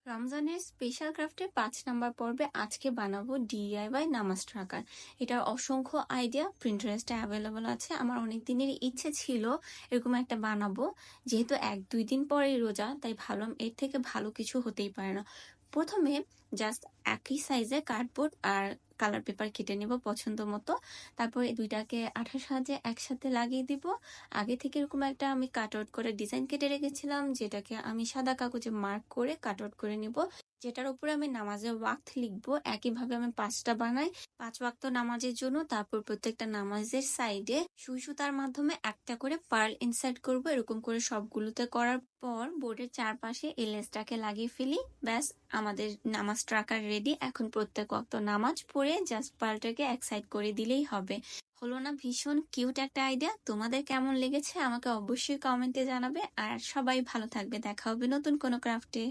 রমজানের special ক্রাফটের 5 number পর্বে আজকে বানাবো ডিআইওয়াই নামাজ ট্রাকার। এটার অসংখ্য আইডিয়া প্রিন্টারেস্টে অ্যাভেলেবল আছে। আমার অনেক দিনের ইচ্ছে ছিল এরকম একটা বানাবো। যেহেতু 1-2 দিন পরেই রোজা, তাই ভাবলাম এর থেকে ভালো কিছু হতেই পারে না। প্রথমে জাস্ট একই সাইজে কার্ডবোর্ড আর কালার পেপার কেটে নেব পছন্দ মতো। তারপরে দুইটাকে আঠার সাহায্যে একসাথে লাগিয়ে দিব। আগে থেকে এরকম একটা আমি কাট আউট করে ডিজাইন কেটে রেখেছিলাম, যেটাকে আমি সাদা কাগজে মার্ক করে কাট আউট করে নিব, যেটার উপরে আমি নামাজের ওয়াক্ত লিখবো। একইভাবে আমি 5টা বানাই 5 ওয়াক্ত নামাজের জন্য। তারপর প্রত্যেকটা নামাজের সাইডে সুই সুতার মাধ্যমে একটা করে পার্ল ইনসার্ট করব। এরকম করে সবগুলোতে করার পর বোর্ডের চারপাশে এই লেসটাকে লাগিয়ে ফেলি। ব্যাস, আমাদের নামাজ ট্রাকার রেডি। এখন প্রত্যেক ওয়াক্ত নামাজ পড়ে জাস্ট পার্লটাকে এক সাইড করে দিলেই হবে। হলো না ভীষণ কিউট একটা আইডিয়া? তোমাদের কেমন লেগেছে আমাকে অবশ্যই কমেন্টে জানাবে। আর সবাই ভালো থাকবে, দেখা হবে নতুন কোনো ক্রাফটে।